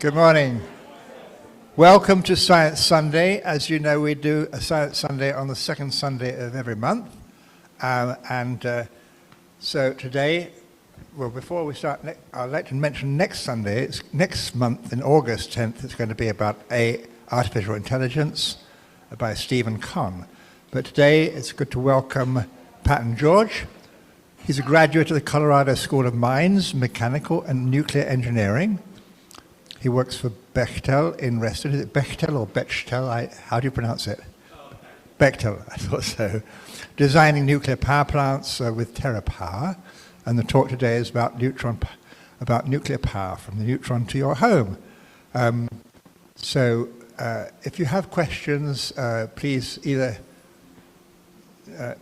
Good morning. Welcome to Science Sunday. As you know, we do a Science Sunday on the second Sunday of every month. So today, well, before we start, I'd like to mention next Sunday, it's next month, in August 10th, it's going to be about artificial intelligence by Stephen Kahn. But today, it's good to welcome Patton George. He's a graduate of the Colorado School of Mines, Mechanical and Nuclear Engineering. He works for Bechtel in Reston. Is it Bechtel or Bechtel? How do you pronounce it? Bechtel, I thought so. Designing nuclear power plants with TerraPower. And the talk today is about Neutron, about nuclear power, from the neutron to your home. If you have questions, please either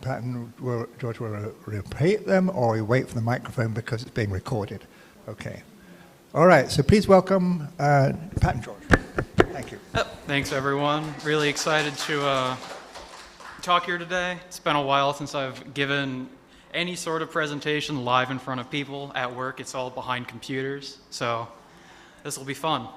Patton George will repeat them, or you wait for the microphone because it's being recorded. Okay. All right, so please welcome Patton George. Thank you. Thanks, everyone. Really excited to talk here today. It's been a while since I've given any sort of presentation live in front of people at work. It's all behind computers, so this will be fun.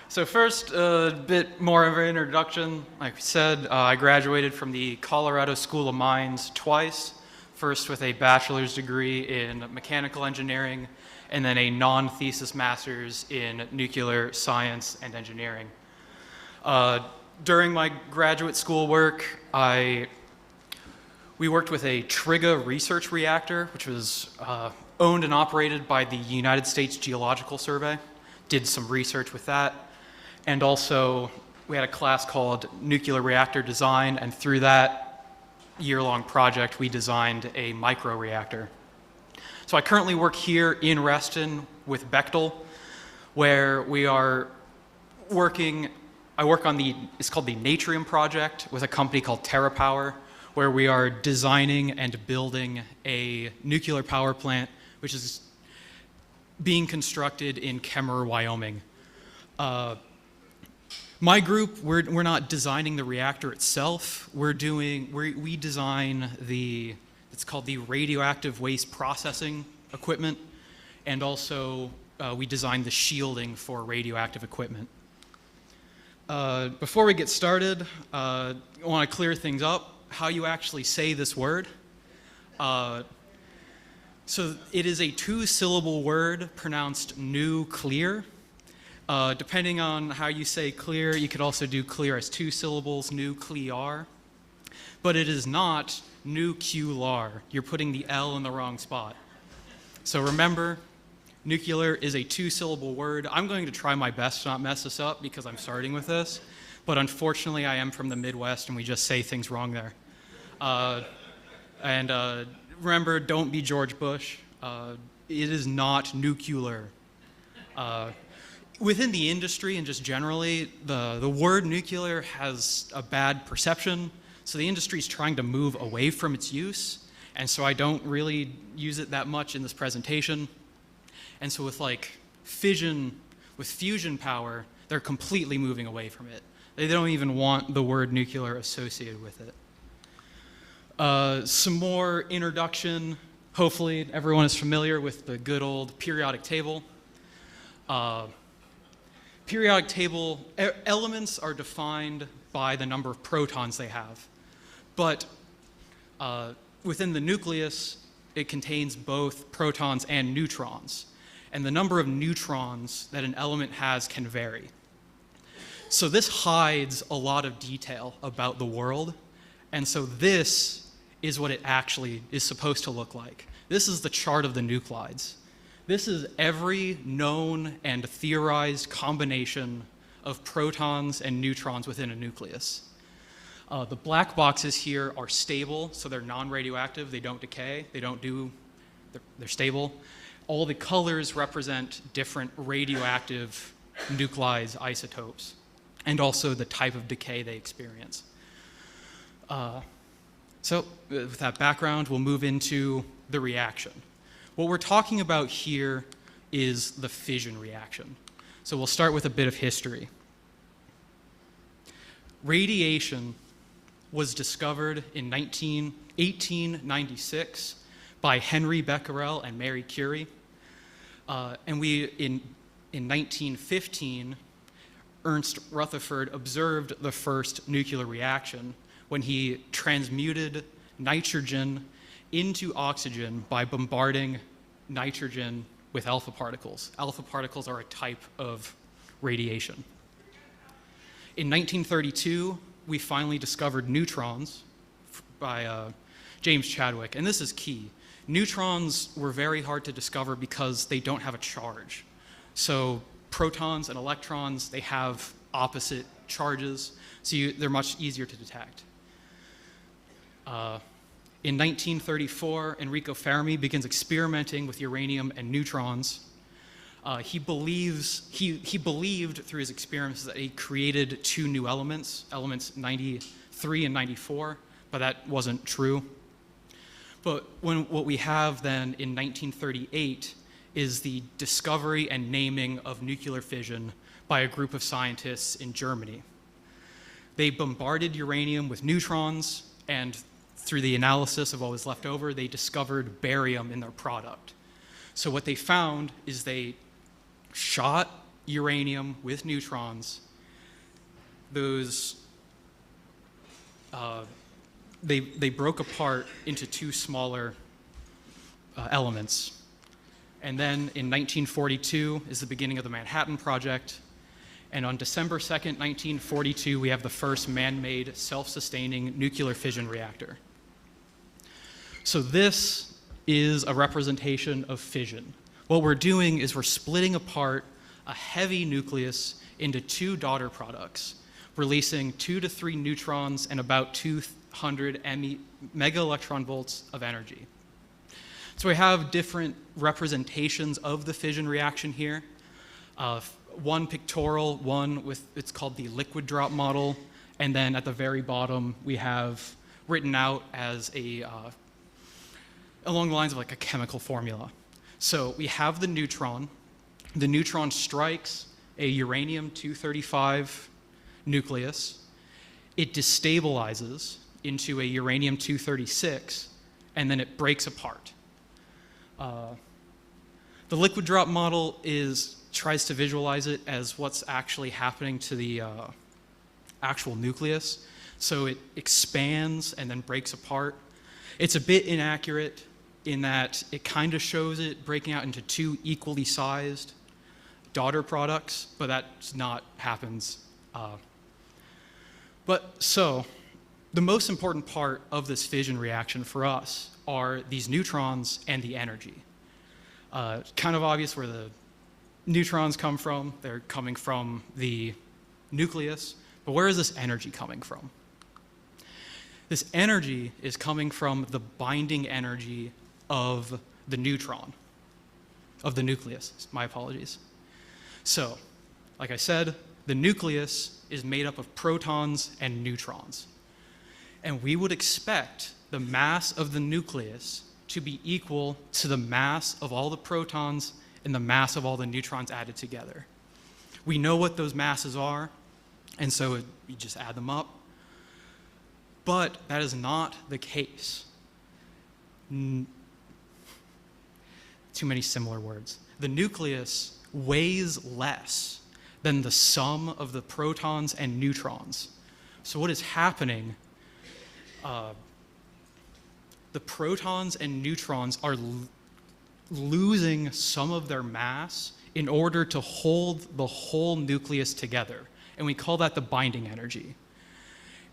So first, a bit more of an introduction. Like I said, I graduated from the Colorado School of Mines twice. First with a bachelor's degree in mechanical engineering, and then a non-thesis master's in nuclear science and engineering. During my graduate school work, we worked with a Trigga research reactor, which was owned and operated by the United States Geological Survey. Did some research with that. And also, we had a class called Nuclear Reactor Design, and through that year-long project, we designed a microreactor. So I currently work here in Reston with Bechtel, where we are working, I work on it's called the Neutron project with a company called TerraPower, where we are designing and building a nuclear power plant, which is being constructed in Kemmerer, Wyoming. My group, we're not designing the reactor itself. We design it's called the radioactive waste processing equipment, and also we design the shielding for radioactive equipment. Before we get started, I want to clear things up, how you actually say this word. So it is a two-syllable word pronounced nuclear. Depending on how you say clear, you could also do clear as two syllables, nuclear. But it is not nuclear. You're putting the L in the wrong spot. So remember, nuclear is a two-syllable word. I'm going to try my best to not mess this up because I'm starting with this. But unfortunately, I am from the Midwest and we just say things wrong there. Remember, don't be George Bush. It is not nuclear. Within the industry and just generally, the word nuclear has a bad perception, so the industry is trying to move away from its use, and so I don't really use it that much in this presentation. And so with fusion power, they're completely moving away from it. They don't even want the word nuclear associated with it. Some more introduction. Hopefully everyone is familiar with the good old periodic table. Periodic table elements are defined by the number of protons they have. But within the nucleus, it contains both protons and neutrons. And the number of neutrons that an element has can vary. So this hides a lot of detail about the world. And so this is what it actually is supposed to look like. This is the chart of the nuclides. This is every known and theorized combination of protons and neutrons within a nucleus. The black boxes here are stable, so they're non-radioactive, they don't decay, they're stable. All the colors represent different radioactive nuclides, isotopes, and also the type of decay they experience. So with that background, we'll move into the reaction. What we're talking about here is the fission reaction. So we'll start with a bit of history. Radiation was discovered in 1896 by Henry Becquerel and Marie Curie. And in 1915, Ernst Rutherford observed the first nuclear reaction when he transmuted nitrogen into oxygen by bombarding nitrogen with alpha particles. Alpha particles are a type of radiation. In 1932, we finally discovered neutrons by James Chadwick, and this is key. Neutrons were very hard to discover because they don't have a charge. So protons and electrons, they have opposite charges, so they're much easier to detect. In 1934, Enrico Fermi begins experimenting with uranium and neutrons. He believed through his experiments that he created two new elements 93 and 94, but that wasn't true. But what we have then in 1938 is the discovery and naming of nuclear fission by a group of scientists in Germany. They bombarded uranium with neutrons, and through the analysis of what was left over, they discovered barium in their product. So what they found is they shot uranium with neutrons. Those they broke apart into two smaller elements. And then in 1942 is the beginning of the Manhattan Project. And on December 2nd, 1942, we have the first man-made, self-sustaining nuclear fission reactor. So this is a representation of fission. What we're doing is we're splitting apart a heavy nucleus into two daughter products, releasing 2 to 3 neutrons and about 200 mega electron volts of energy. So we have different representations of the fission reaction here. One pictorial, one it's called the liquid drop model, and then at the very bottom we have written out as along the lines of like a chemical formula. So we have the neutron. The neutron strikes a uranium-235 nucleus. It destabilizes into a uranium-236, and then it breaks apart. The liquid drop model tries to visualize it as what's actually happening to the actual nucleus. So it expands and then breaks apart. It's a bit inaccurate in that it kind of shows it breaking out into two equally sized daughter products, but that's not happens. So the most important part of this fission reaction for us are these neutrons and the energy. Kind of obvious where the neutrons come from. They're coming from the nucleus, but where is this energy coming from? This energy is coming from the binding energy of the neutron, of the nucleus. My apologies. So, like I said, the nucleus is made up of protons and neutrons. And we would expect the mass of the nucleus to be equal to the mass of all the protons and the mass of all the neutrons added together. We know what those masses are, and so you just add them up. But that is not the case. Too many similar words. The nucleus weighs less than the sum of the protons and neutrons. So what is happening? The protons and neutrons are losing some of their mass in order to hold the whole nucleus together. And we call that the binding energy.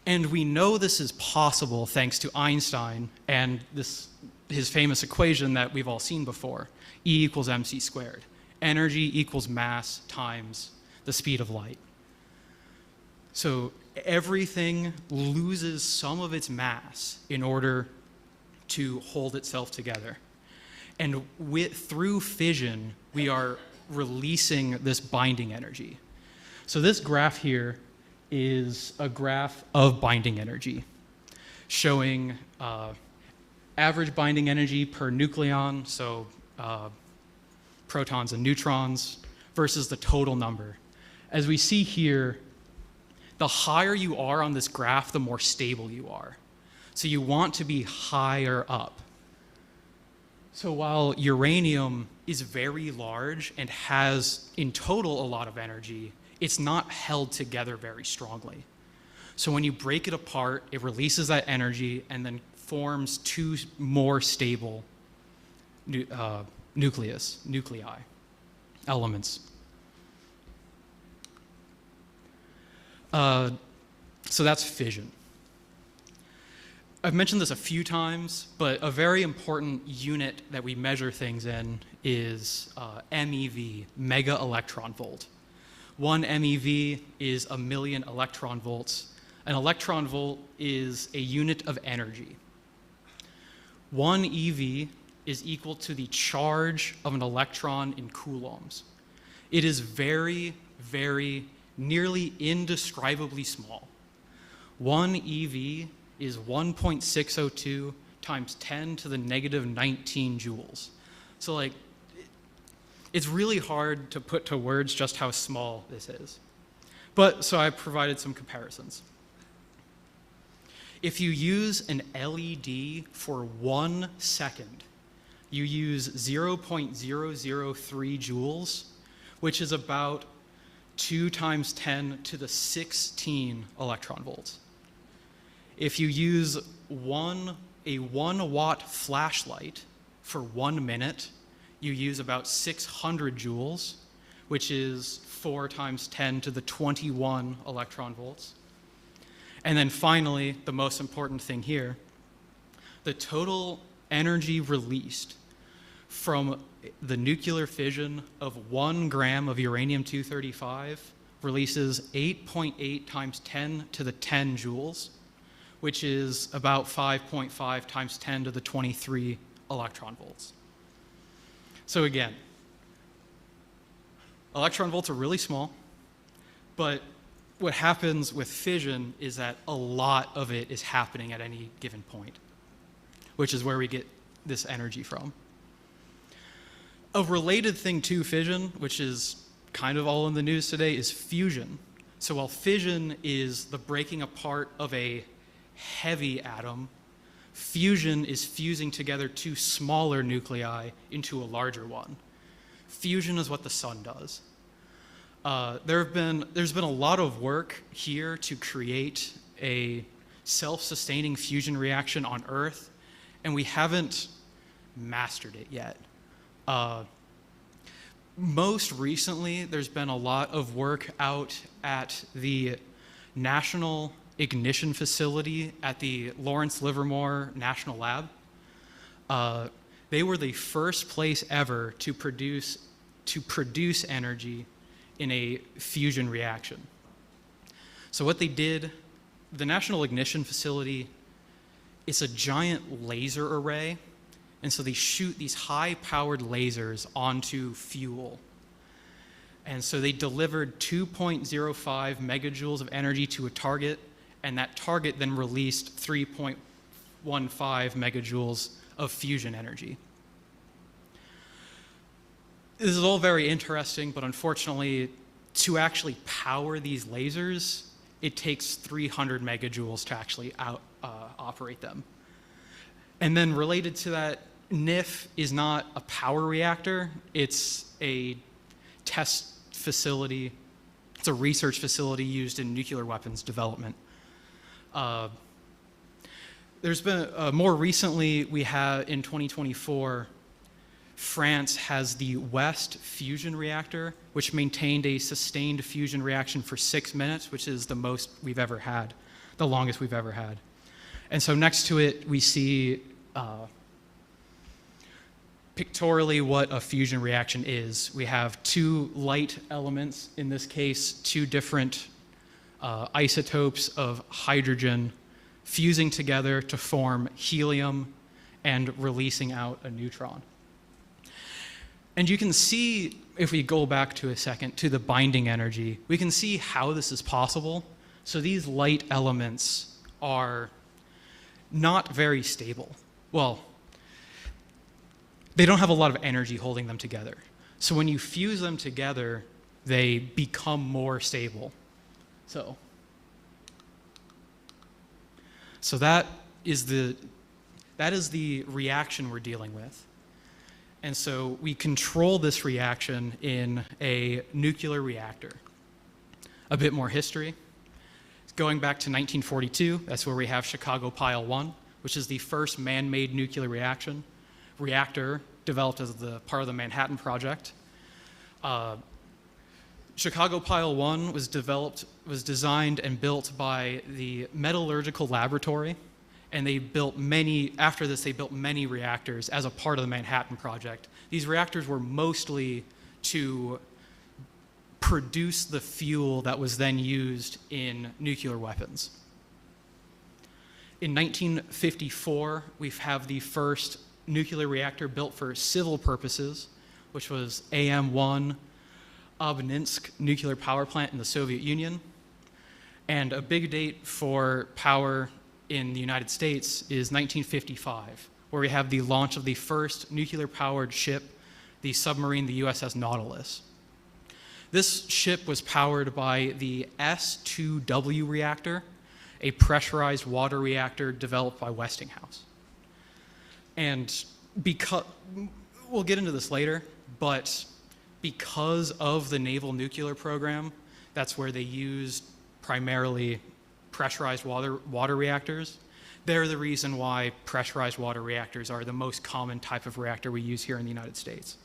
And we know this is possible thanks to Einstein and his famous equation that we've all seen before, E equals mc squared. Energy equals mass times the speed of light. So everything loses some of its mass in order to hold itself together. And through fission, we are releasing this binding energy. So this graph here is a graph of binding energy, showing average binding energy per nucleon, so protons and neutrons, versus the total number. As we see here, the higher you are on this graph, the more stable you are. So you want to be higher up. So while uranium is very large and has in total a lot of energy, it's not held together very strongly. So when you break it apart, it releases that energy and then forms two more stable nuclei, elements. So that's fission. I've mentioned this a few times, but a very important unit that we measure things in is MeV, mega electron volt. 1 MeV is 1,000,000 electron volts. An electron volt is a unit of energy. 1 eV is equal to the charge of an electron in coulombs. It is very, very, nearly indescribably small. 1 eV is 1.602 times 10 to the negative 19 joules. So like, it's really hard to put to words just how small this is. But, so I provided some comparisons. If you use an LED for 1 second, you use 0.003 joules, which is about 2 times 10 to the 16 electron volts. If you use a 1 watt flashlight for 1 minute, you use about 600 joules, which is 4 times 10 to the 21 electron volts. And then finally, the most important thing here, the total energy released from the nuclear fission of 1 gram of uranium-235 releases 8.8 times 10 to the 10 joules, which is about 5.5 times 10 to the 23 electron volts. So again, electron volts are really small, but what happens with fission is that a lot of it is happening at any given point, which is where we get this energy from. A related thing to fission, which is kind of all in the news today, is fusion. So while fission is the breaking apart of a heavy atom, fusion is fusing together 2 smaller nuclei into a larger one. Fusion is what the sun does. There's been a lot of work here to create a self-sustaining fusion reaction on Earth, and we haven't mastered it yet. Most recently, there's been a lot of work out at the National Ignition Facility at the Lawrence Livermore National Lab. They were the first place ever to produce energy in a fusion reaction. So what they did, the National Ignition Facility, it's a giant laser array, and so they shoot these high-powered lasers onto fuel. And so they delivered 2.05 megajoules of energy to a target, and that target then released 3.15 megajoules of fusion energy. This is all very interesting, but unfortunately, to actually power these lasers, it takes 300 megajoules to actually operate them. And then related to that, NIF is not a power reactor. It's a test facility. It's a research facility used in nuclear weapons development. There's been, more recently, we have in 2024, France has the West fusion reactor, which maintained a sustained fusion reaction for 6 minutes, which is the most we've ever had, the longest we've ever had. And so next to it, we see pictorially what a fusion reaction is. We have 2 light elements, in this case, 2 different isotopes of hydrogen fusing together to form helium and releasing out a neutron. And you can see, if we go back to a second, to the binding energy, we can see how this is possible. So these light elements are not very stable. Well, they don't have a lot of energy holding them together. So when you fuse them together, they become more stable. So that is the reaction we're dealing with. And so we control this reaction in a nuclear reactor. A bit more history. Going back to 1942, that's where we have Chicago Pile 1, which is the first man-made nuclear reactor developed as the part of the Manhattan Project. Chicago Pile 1 was designed and built by the Metallurgical Laboratory, and after this, they built many reactors as a part of the Manhattan Project. These reactors were mostly to produce the fuel that was then used in nuclear weapons. In 1954, we have the first nuclear reactor built for civil purposes, which was AM-1 Obninsk nuclear power plant in the Soviet Union. And a big date for power in the United States is 1955, where we have the launch of the first nuclear-powered ship, the submarine, the USS Nautilus. This ship was powered by the S-2W reactor, a pressurized water reactor developed by Westinghouse. And we'll get into this later, but because of the naval nuclear program, that's where they used primarily pressurized water reactors. They're the reason why pressurized water reactors are the most common type of reactor we use here in the United States.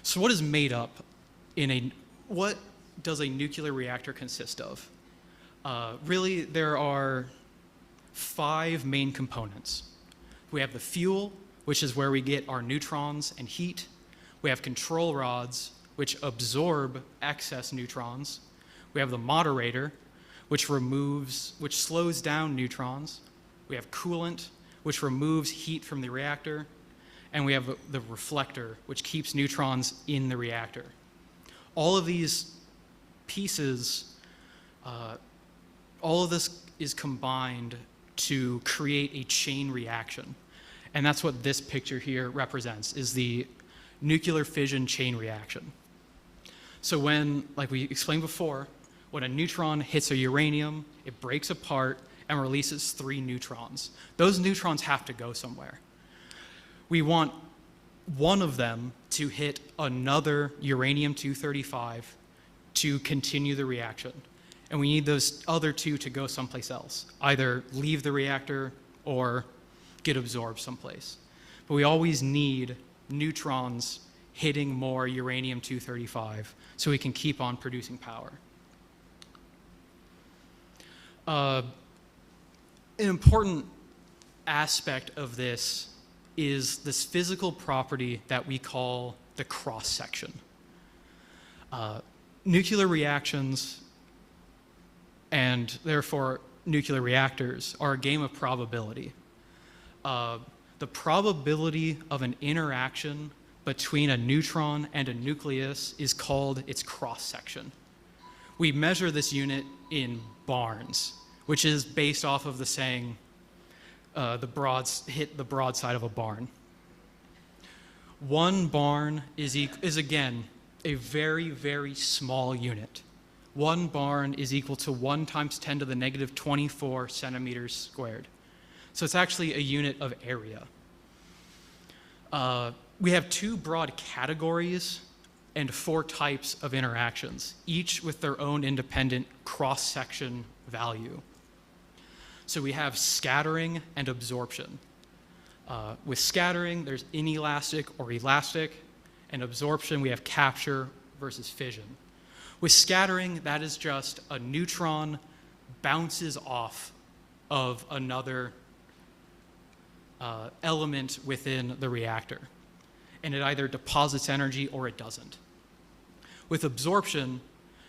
So what is made up what does a nuclear reactor consist of? Really, there are 5 main components. We have the fuel, which is where we get our neutrons and heat. We have control rods, which absorb excess neutrons. We have the moderator, which slows down neutrons. We have coolant, which removes heat from the reactor. And we have the reflector, which keeps neutrons in the reactor. All of these pieces, all of this is combined to create a chain reaction. And that's what this picture here represents, is the nuclear fission chain reaction. So when, like we explained before, when a neutron hits a uranium, it breaks apart and releases 3 neutrons. Those neutrons have to go somewhere. We want one of them to hit another uranium-235 to continue the reaction. And we need those other 2 to go someplace else, either leave the reactor or get absorbed someplace. But we always need neutrons hitting more uranium-235 so we can keep on producing power. An important aspect of this is this physical property that we call the cross-section. Nuclear reactions, and therefore nuclear reactors, are a game of probability. The probability of an interaction between a neutron and a nucleus is called its cross-section. We measure this unit in barns, which is based off of the saying, hit the broadside of a barn. One barn is again a very, very small unit. One barn is equal to 1 × 10⁻24 centimeters squared. So it's actually a unit of area. We have 2 broad categories and 4 types of interactions, each with their own independent cross-section value. So we have scattering and absorption. With scattering, there's inelastic or elastic, and absorption, we have capture versus fission. With scattering, that is just a neutron bounces off of another element within the reactor, and it either deposits energy or it doesn't. With absorption,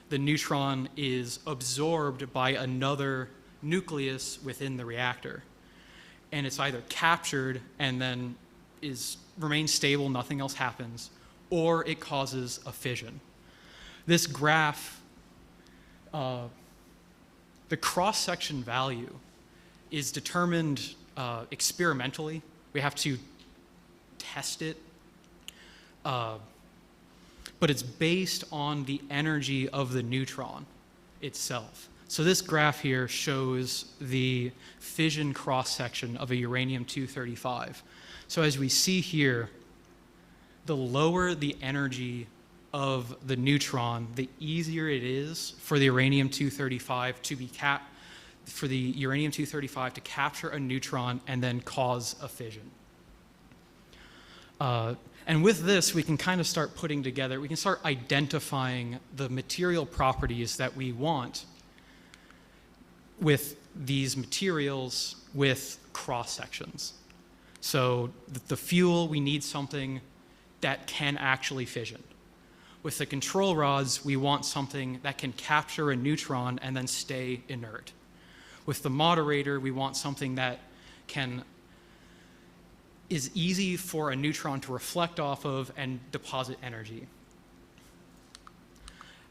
the neutron is absorbed by another nucleus within the reactor, and it's either captured and then remains stable, nothing else happens, or it causes a fission. This graph, the cross-section value is determined experimentally. We have to test it, but it's based on the energy of the neutron itself. So this graph here shows the fission cross-section of a uranium-235. So as we see here, the lower the energy of the neutron, the easier it is for the uranium-235 to capture a neutron and then cause a fission. And with this, we can kind of start putting together, we can start identifying the material properties that we want with these materials with cross sections. So the fuel, we need something that can actually fission. With the control rods, we want something that can capture a neutron and then stay inert. With the moderator, we want something that is easy for a neutron to reflect off of and deposit energy.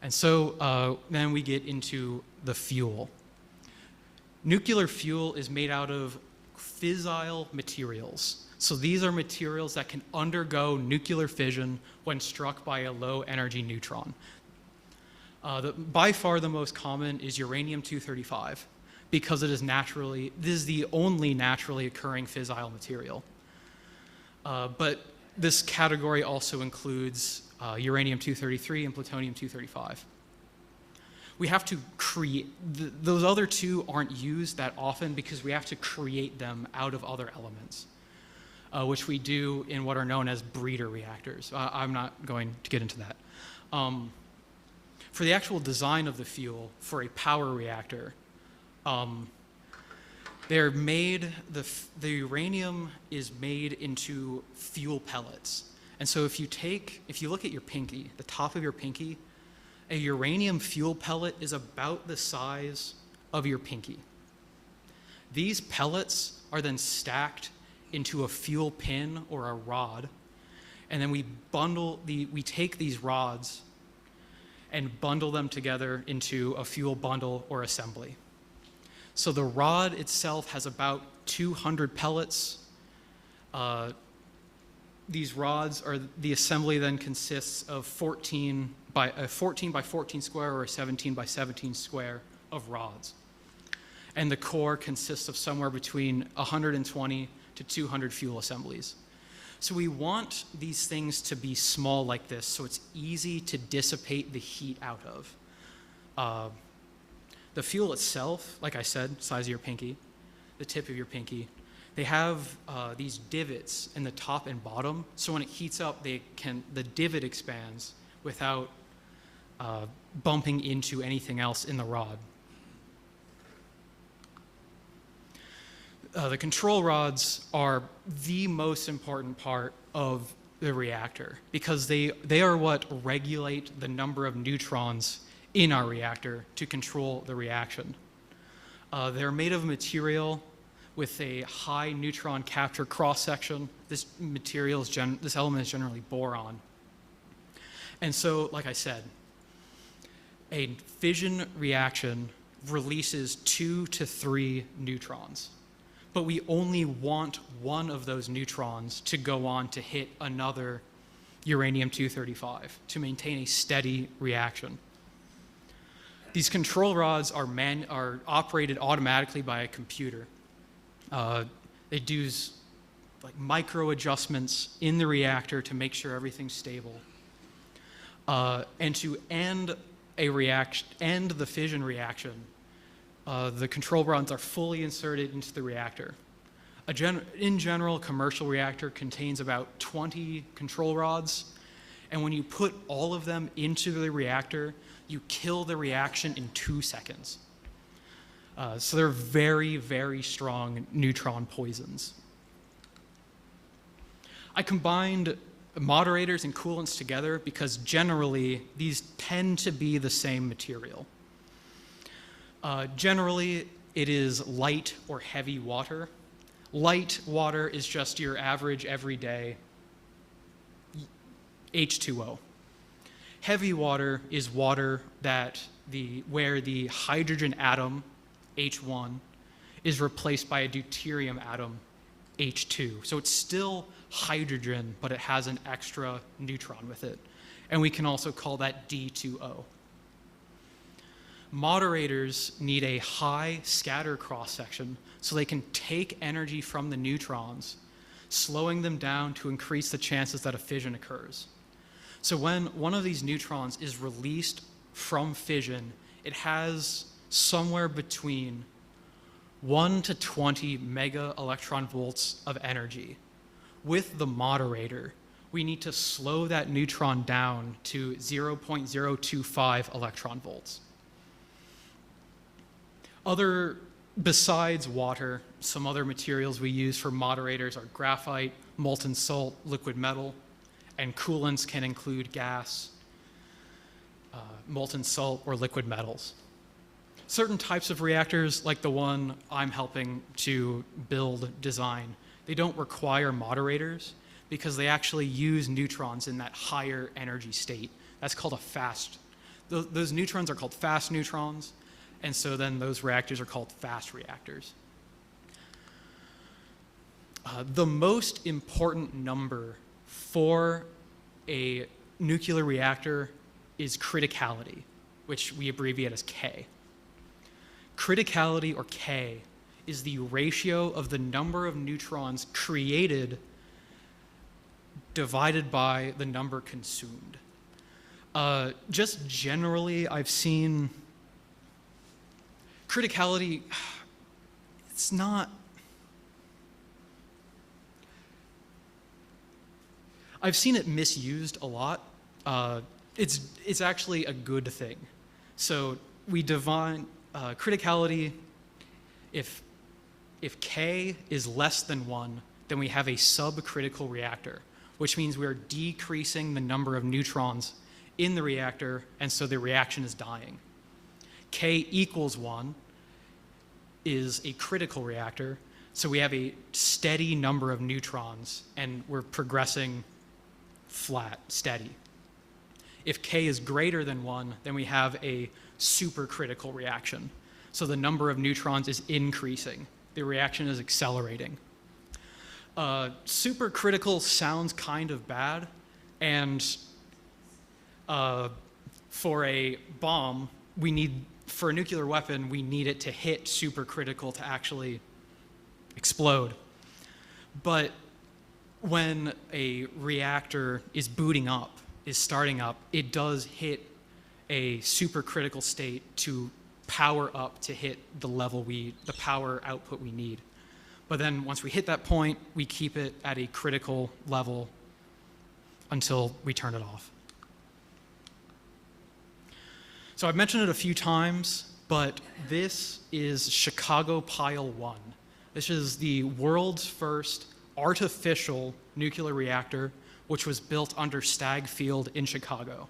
And so then we get into the fuel. Nuclear fuel is made out of fissile materials. So these are materials that can undergo nuclear fission when struck by a low energy neutron. By far the most common is uranium-235 because this is the only naturally occurring fissile material. But this category also includes uranium-233 and plutonium-235. We have to create, those other two aren't used that often because we have to create them out of other elements, which we do in what are known as breeder reactors. I'm not going to get into that. For the actual design of the fuel for a power reactor, they're made, the uranium is made into fuel pellets. And so if you look at your pinky, the top of your pinky, a uranium fuel pellet is about the size of your pinky. These pellets are then stacked into a fuel pin or a rod, and then we take these rods and bundle them together into a fuel bundle or assembly. So the rod itself has about 200 pellets. These rods the assembly then consists of 14 by 14 square or a 17 by 17 square of rods. And the core consists of somewhere between 120 to 200 fuel assemblies. So we want these things to be small like this so it's easy to dissipate the heat out of. The fuel itself, like I said, size of your pinky, the tip of your pinky, they have these divots in the top and bottom, so when it heats up, the divot expands without bumping into anything else in the rod. The control rods are the most important part of the reactor because they are what regulate the number of neutrons in our reactor to control the reaction. They're made of material with a high neutron capture cross-section. This element is generally boron. And so, like I said, a fission reaction releases 2 to 3 neutrons. But we only want one of those neutrons to go on to hit another uranium-235 to maintain a steady reaction. These control rods are operated automatically by a computer. They do like micro adjustments in the reactor to make sure everything's stable. And to end the fission reaction, the control rods are fully inserted into the reactor. In general, a commercial reactor contains about 20 control rods, and when you put all of them into the reactor, you kill the reaction in 2 seconds. So they're very, very strong neutron poisons. I combined moderators and coolants together because generally these tend to be the same material. Generally, it is light or heavy water. Light water is just your average everyday H2O. Heavy water is water where the hydrogen atom, H1, is replaced by a deuterium atom, H2. So it's still hydrogen, but it has an extra neutron with it. And we can also call that D2O. Moderators need a high scatter cross-section so they can take energy from the neutrons slowing them down to increase the chances that a fission occurs. So when one of these neutrons is released from fission, it has somewhere between 1 to 20 mega electron volts of energy. With the moderator, we need to slow that neutron down to 0.025 electron volts. Besides water, some other materials we use for moderators are graphite, molten salt, liquid metal, and coolants can include gas, molten salt, or liquid metals. Certain types of reactors, like the one I'm helping to design, they don't require moderators because they actually use neutrons in that higher energy state. That's called a fast. Those neutrons are called fast neutrons, and so then those reactors are called fast reactors. The most important number for a nuclear reactor is criticality, which we abbreviate as K. Criticality, or K, is the ratio of the number of neutrons created divided by the number consumed. Just generally, I've seen criticality, it's not, I've seen it misused a lot. It's actually a good thing. So we define criticality, if K is less than 1, then we have a subcritical reactor, which means we are decreasing the number of neutrons in the reactor, and so the reaction is dying. K equals 1 is a critical reactor, so we have a steady number of neutrons, and we're progressing flat, steady. If K is greater than 1, then we have a supercritical reaction. So the number of neutrons is increasing. The reaction is accelerating. Supercritical sounds kind of bad, and for a bomb, for a nuclear weapon, we need it to hit supercritical to actually explode. But when a reactor is booting up, is starting up, it does hit a supercritical state to power up to hit the level the power output we need. But then once we hit that point, we keep it at a critical level until we turn it off. So I've mentioned it a few times, but this is Chicago Pile 1. This is the world's first artificial nuclear reactor, which was built under Stagg Field in Chicago.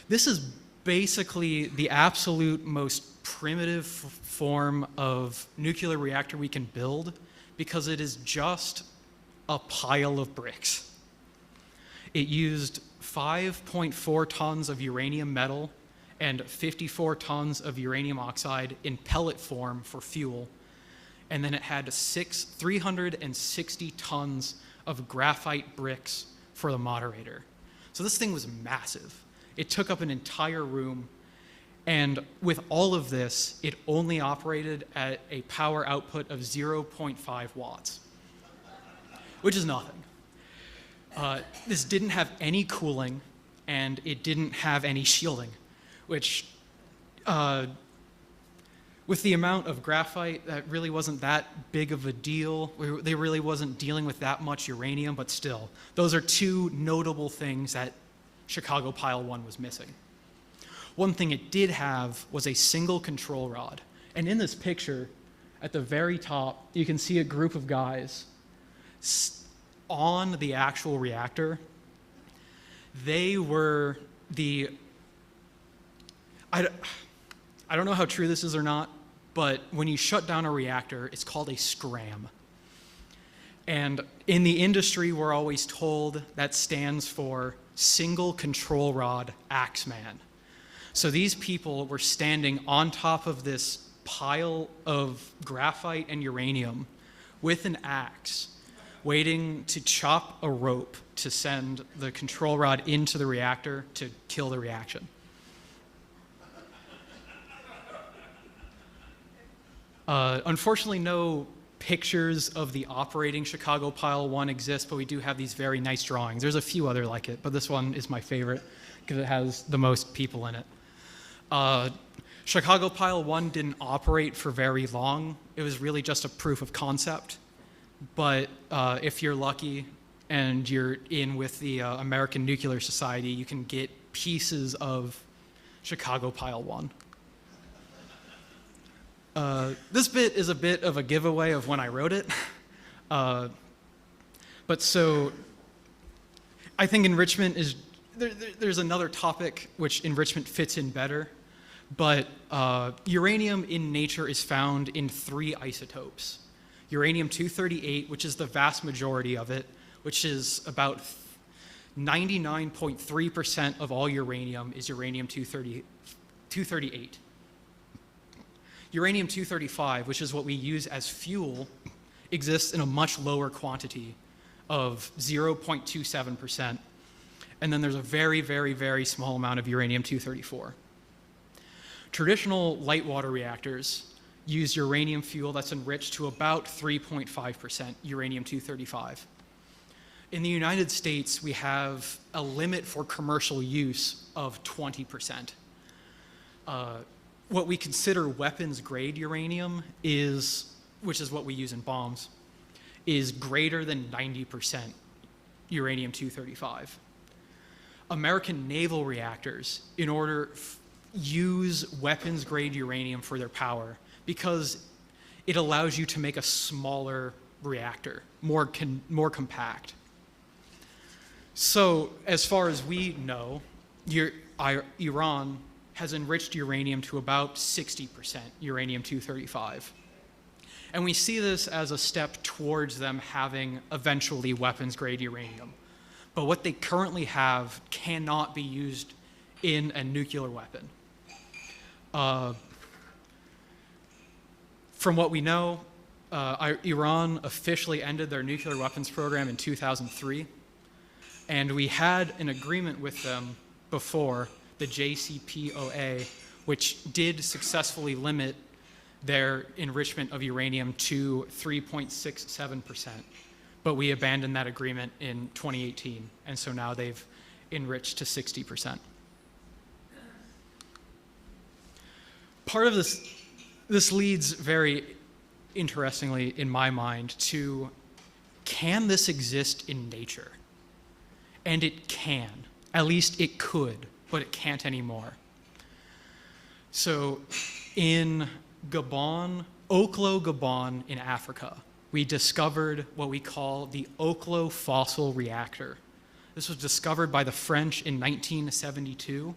This is basically the absolute most primitive form of nuclear reactor we can build because it is just a pile of bricks. It used 5.4 tons of uranium metal and 54 tons of uranium oxide in pellet form for fuel. And then it had 360 tons of graphite bricks for the moderator. So this thing was massive. It took up an entire room, and with all of this, it only operated at a power output of 0.5 watts, which is nothing. This didn't have any cooling, and it didn't have any shielding, which, with the amount of graphite, that really wasn't that big of a deal. They really wasn't dealing with that much uranium, but still, those are two notable things that Chicago Pile 1 was missing. One thing it did have was a single control rod. And in this picture, at the very top, you can see a group of guys on the actual reactor. They were I don't know how true this is or not, but when you shut down a reactor, it's called a scram. And in the industry, we're always told that stands for single control rod axeman. So these people were standing on top of this pile of graphite and uranium with an axe, waiting to chop a rope to send the control rod into the reactor to kill the reaction. Unfortunately, no pictures of the operating Chicago Pile 1 exist, but we do have these very nice drawings. There's a few other like it, but this one is my favorite because it has the most people in it. Chicago Pile 1 didn't operate for very long. It was really just a proof of concept. But if you're lucky and you're in with the American Nuclear Society, you can get pieces of Chicago Pile 1. This bit is a bit of a giveaway of when I wrote it. But so I think enrichment is, there's another topic which enrichment fits in better, but uranium in nature is found in 3 isotopes. Uranium-238, which is the vast majority of it, which is about 99.3% of all uranium is uranium-238. Uranium-235, which is what we use as fuel, exists in a much lower quantity of 0.27%. And then there's a very, very, very small amount of uranium-234. Traditional light water reactors use uranium fuel that's enriched to about 3.5% uranium-235. In the United States, we have a limit for commercial use of 20%. What we consider weapons-grade uranium is, which is what we use in bombs, is greater than 90% uranium-235. American naval reactors, in order use weapons-grade uranium for their power because it allows you to make a smaller reactor, more compact. So, as far as we know, Iran has enriched uranium to about 60% uranium-235. And we see this as a step towards them having eventually weapons-grade uranium. But what they currently have cannot be used in a nuclear weapon. From what we know, Iran officially ended their nuclear weapons program in 2003. And we had an agreement with them before, the JCPOA, which did successfully limit their enrichment of uranium to 3.67%. But we abandoned that agreement in 2018, and so now they've enriched to 60%. Part of this leads very interestingly, in my mind, to can this exist in nature? And it can. At least it could, but it can't anymore. So in Gabon, Oklo, Gabon in Africa, we discovered what we call the Oklo fossil reactor. This was discovered by the French in 1972.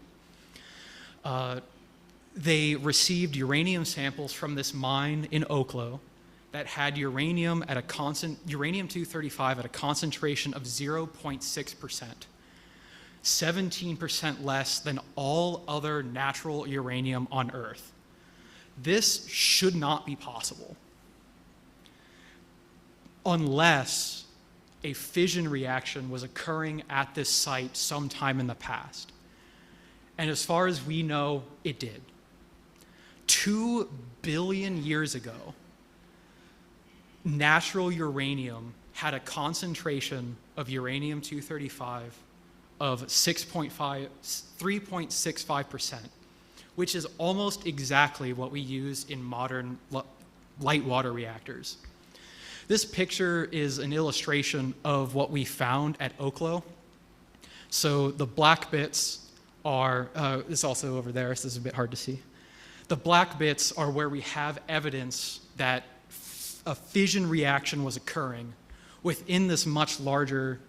They received uranium samples from this mine in Oklo that had uranium-235 at a concentration of 0.6%, 17% less than all other natural uranium on Earth. This should not be possible unless a fission reaction was occurring at this site sometime in the past. And as far as we know, it did. 2 billion years ago, natural uranium had a concentration of uranium-235 of 3.65%, which is almost exactly what we use in modern light water reactors. This picture is an illustration of what we found at Oklo. So the black bits are, it's also over there, so this is a bit hard to see. The black bits are where we have evidence that a fission reaction was occurring within this much larger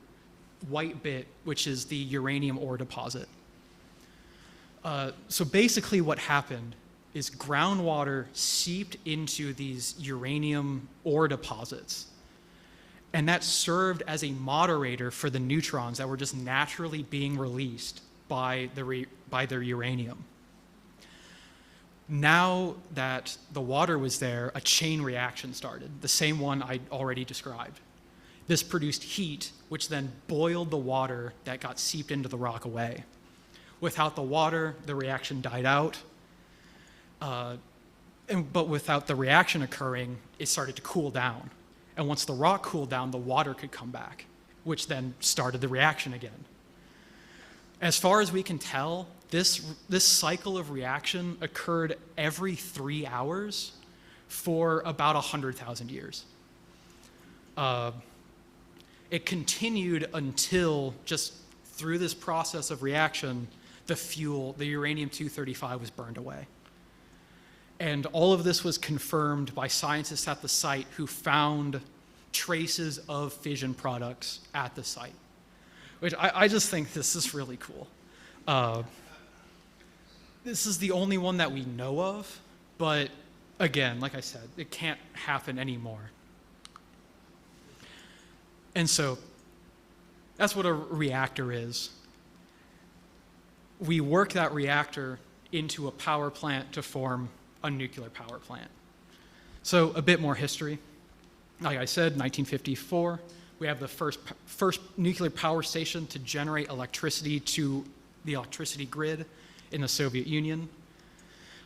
white bit, which is the uranium ore deposit. So basically what happened is groundwater seeped into these uranium ore deposits, and that served as a moderator for the neutrons that were just naturally being released by their uranium. Now that the water was there, a chain reaction started, the same one I already described. This produced heat, which then boiled the water that got seeped into the rock away. Without the water, the reaction died out. but without the reaction occurring, it started to cool down. And once the rock cooled down, the water could come back, which then started the reaction again. As far as we can tell, this cycle of reaction occurred every 3 hours for about 100,000 years. It continued until, just through this process of reaction, the fuel, the uranium-235, was burned away. And all of this was confirmed by scientists at the site who found traces of fission products at the site, which I just think this is really cool. This is the only one that we know of, but again, like I said, it can't happen anymore. And so that's what a reactor is. We work that reactor into a power plant to form a nuclear power plant. So a bit more history. Like I said, 1954, we have the first nuclear power station to generate electricity to the electricity grid in the Soviet Union.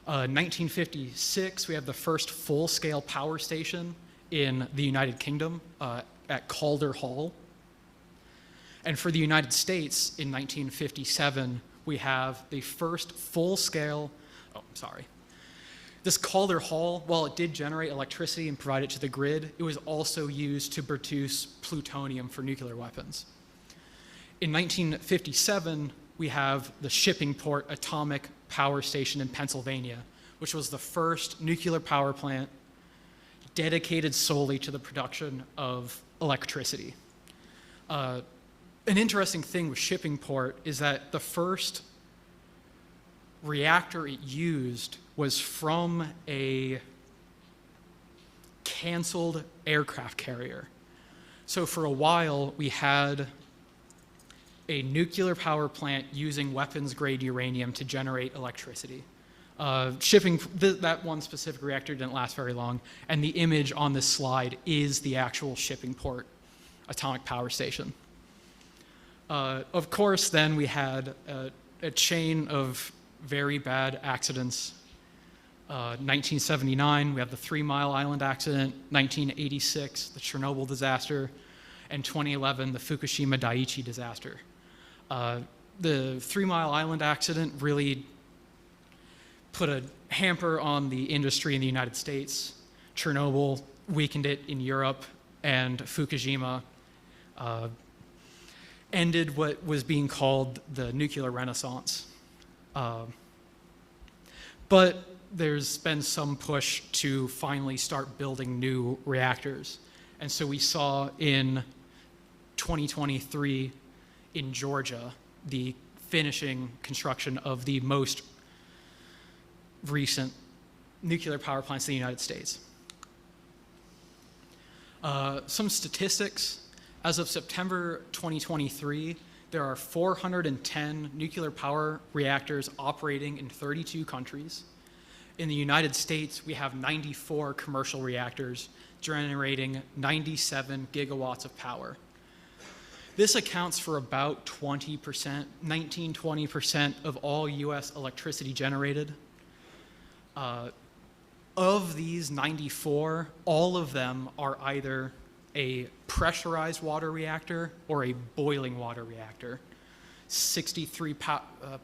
1956, we have the first full-scale power station in the United Kingdom at Calder Hall. And for the United States, in 1957, we have the first full-scale, this Calder Hall, while it did generate electricity and provide it to the grid, it was also used to produce plutonium for nuclear weapons. In 1957, we have the Shippingport Atomic Power Station in Pennsylvania, which was the first nuclear power plant dedicated solely to the production of electricity. An interesting thing with Shippingport is that the first reactor it used was from a canceled aircraft carrier. So for a while, we had a nuclear power plant using weapons-grade uranium to generate electricity. That one specific reactor didn't last very long, and the image on this slide is the actual Shippingport Atomic Power Station. Of course, then we had a chain of very bad accidents. 1979, we have the 3 Mile Island accident, 1986, the Chernobyl disaster, and 2011, the Fukushima Daiichi disaster. The 3 Mile Island accident really put a hamper on the industry in the United States. Chernobyl weakened it in Europe, and Fukushima ended what was being called the nuclear renaissance. But there's been some push to finally start building new reactors. And so we saw in 2023 in Georgia the finishing construction of the most recent nuclear power plants in the United States. Some statistics. As of September 2023, there are 410 nuclear power reactors operating in 32 countries. In the United States, we have 94 commercial reactors generating 97 gigawatts of power. This accounts for about 20%, 19-20% of all US electricity generated. Of these 94, all of them are either a pressurized water reactor or a boiling water reactor. 63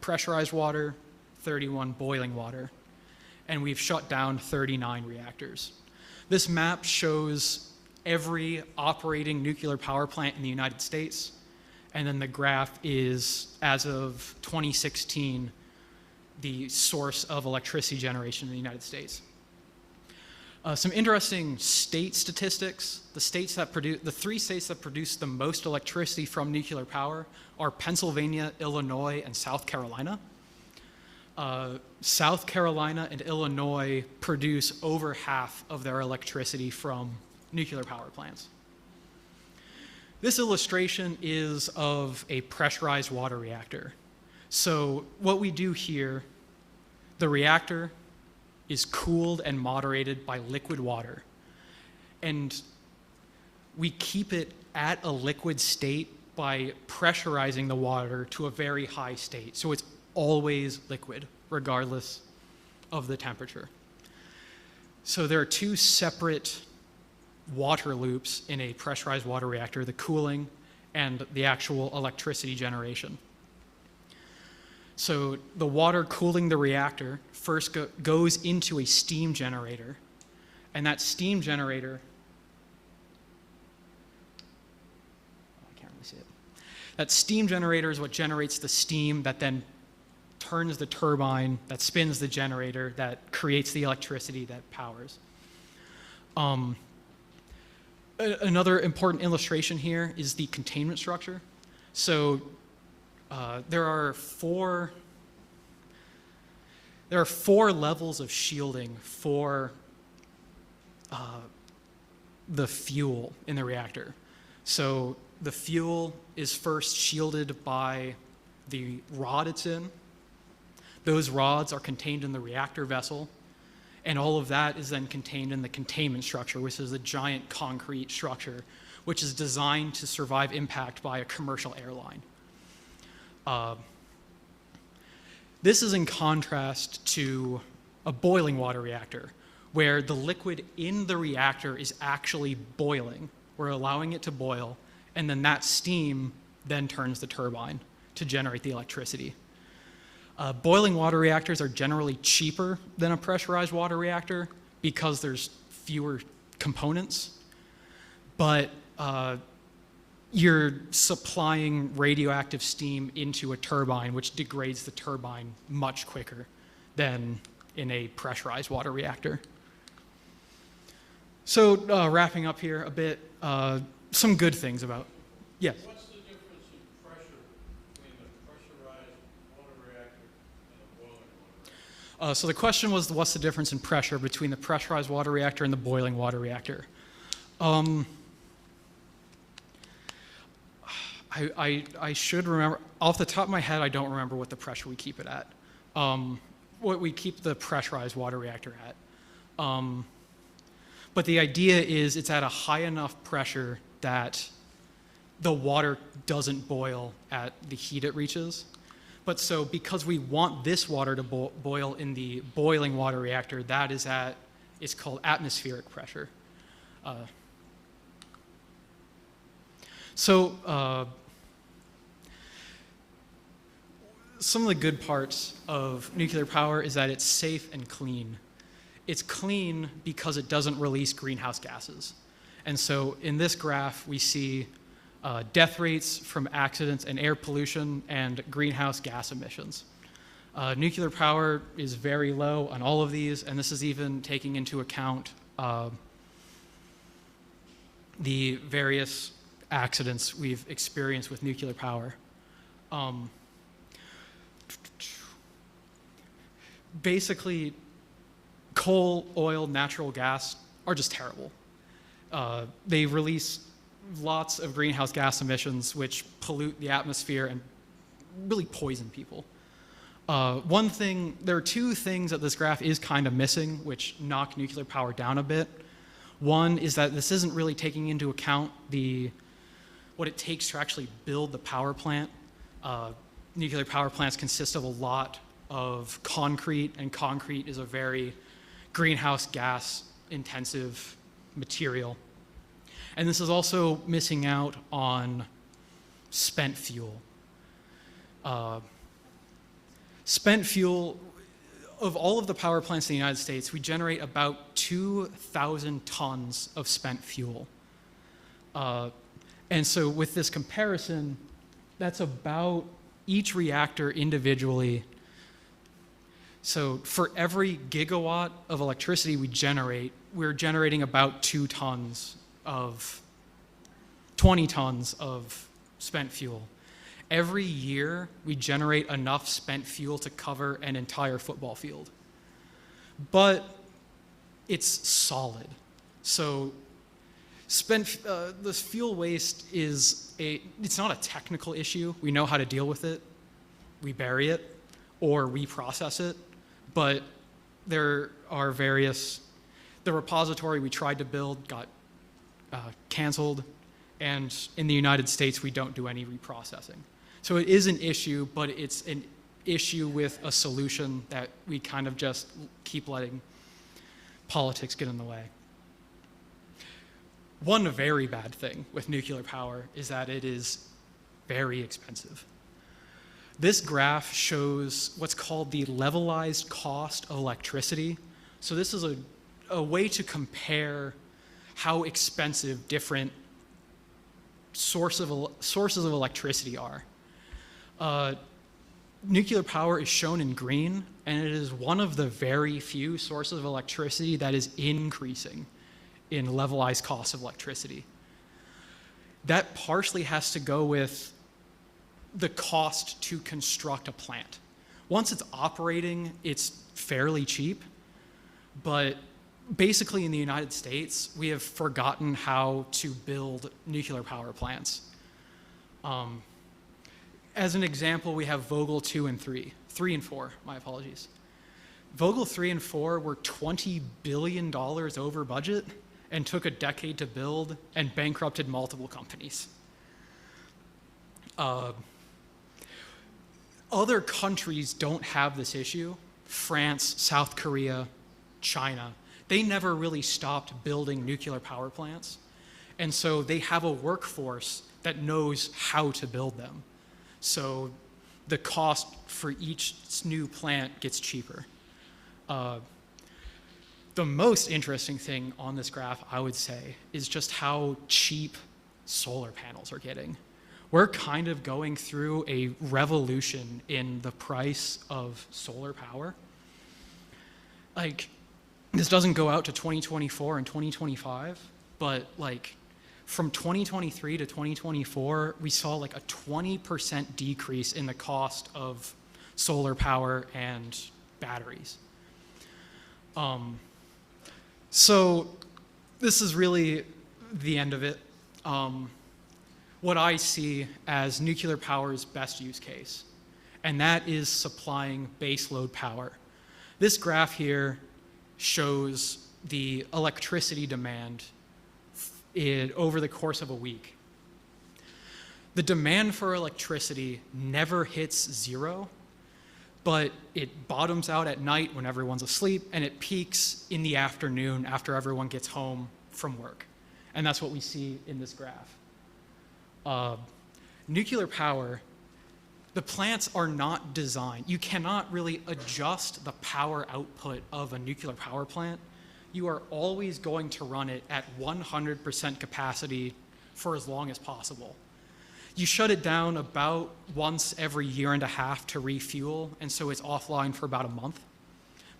pressurized water, 31 boiling water. And we've shut down 39 reactors. This map shows every operating nuclear power plant in the United States, and then the graph is, as of 2016, the source of electricity generation in the United States. Some interesting state statistics. The three states that produce the most electricity from nuclear power are Pennsylvania, Illinois, and South Carolina. South Carolina and Illinois produce over half of their electricity from nuclear power plants. This illustration is of a pressurized water reactor. So what we do here, the reactor is cooled and moderated by liquid water. And we keep it at a liquid state by pressurizing the water to a very high state. So it's always liquid, regardless of the temperature. So there are two separate water loops in a pressurized water reactor, the cooling and the actual electricity generation. So the water cooling the reactor first goes into a steam generator, and that steam generator, I can't really see it. That steam generator is what generates the steam that then turns the turbine, that spins the generator, that creates the electricity that powers. Another important illustration here is the containment structure. So there are four levels of shielding for the fuel in the reactor. So the fuel is first shielded by the rod it's in. Those rods are contained in the reactor vessel, and all of that is then contained in the containment structure, which is a giant concrete structure, which is designed to survive impact by a commercial airline. This is in contrast to a boiling water reactor, where the liquid in the reactor is actually boiling. We're allowing it to boil, and then that steam then turns the turbine to generate the electricity. Boiling water reactors are generally cheaper than a pressurized water reactor because there's fewer components, but you're supplying radioactive steam into a turbine, which degrades the turbine much quicker than in a pressurized water reactor. So wrapping up here a bit, some good things about, yes? What's the difference in pressure between a pressurized water reactor and a boiling water reactor? So the question was, what's the difference in pressure between the pressurized water reactor and the boiling water reactor? I should remember, off the top of my head, I don't remember what the pressure we keep it at. What we keep the pressurized water reactor at. But the idea is it's at a high enough pressure that the water doesn't boil at the heat it reaches. But so because we want this water to boil in the boiling water reactor, that is at, it's called atmospheric pressure. Some of the good parts of nuclear power is that it's safe and clean. It's clean because it doesn't release greenhouse gases. And so in this graph, we see death rates from accidents and air pollution and greenhouse gas emissions. Nuclear power is very low on all of these, and this is even taking into account the various accidents we've experienced with nuclear power. Basically, coal, oil, natural gas are just terrible. They release lots of greenhouse gas emissions which pollute the atmosphere and really poison people. There are two things that this graph is kind of missing which knock nuclear power down a bit. One is that this isn't really taking into account what it takes to actually build the power plant. Nuclear power plants consist of a lot of concrete, and concrete is a very greenhouse gas intensive material. And this is also missing out on spent fuel. Spent fuel, of all of the power plants in the United States, we generate about 2,000 tons of spent fuel. And so with this comparison, that's about each reactor individually. So for every gigawatt of electricity we generate, we're generating about 20 tons of spent fuel. Every year, we generate enough spent fuel to cover an entire football field. But it's solid. So this fuel waste it's not a technical issue. We know how to deal with it. We bury it or reprocess it. But there are the repository we tried to build got canceled, and in the United States, we don't do any reprocessing. So it is an issue, but it's an issue with a solution that we kind of just keep letting politics get in the way. One very bad thing with nuclear power is that it is very expensive. This graph shows what's called the levelized cost of electricity. So this is a way to compare how expensive different sources of electricity are. Nuclear power is shown in green, and it is one of the very few sources of electricity that is increasing in levelized cost of electricity. That partially has to go with the cost to construct a plant. Once it's operating, it's fairly cheap, but basically in the United States, we have forgotten how to build nuclear power plants. As an example, we have Vogtle 2 and 3 and 4, my apologies. Vogtle 3 and 4 were $20 billion over budget and took a decade to build and bankrupted multiple companies. Other countries don't have this issue. France, South Korea, China, they never really stopped building nuclear power plants. And so they have a workforce that knows how to build them. So the cost for each new plant gets cheaper. The most interesting thing on this graph, I would say, is just how cheap solar panels are getting. We're kind of going through a revolution in the price of solar power. Like, this doesn't go out to 2024 and 2025, but like from 2023 to 2024, we saw like a 20% decrease in the cost of solar power and batteries. So this is really the end of it. What I see as nuclear power's best use case, and that is supplying baseload power. This graph here shows the electricity demand over the course of a week. The demand for electricity never hits zero, but it bottoms out at night when everyone's asleep, and it peaks in the afternoon after everyone gets home from work. And that's what we see in this graph. Nuclear power, the plants are not designed. You cannot really adjust the power output of a nuclear power plant. You are always going to run it at 100% capacity for as long as possible. You shut it down about once every year and a half to refuel, and so it's offline for about a month.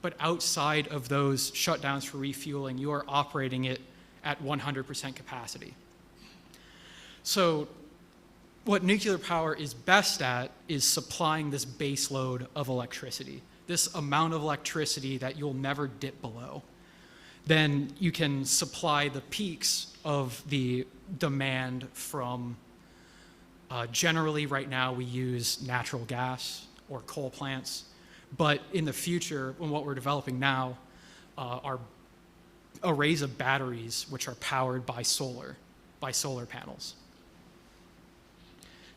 But outside of those shutdowns for refueling, you are operating it at 100% capacity. So what nuclear power is best at is supplying this base load of electricity, this amount of electricity that you'll never dip below. Then you can supply the peaks of the demand from, generally right now we use natural gas or coal plants, but in the future, when what we're developing now are arrays of batteries which are powered by solar panels.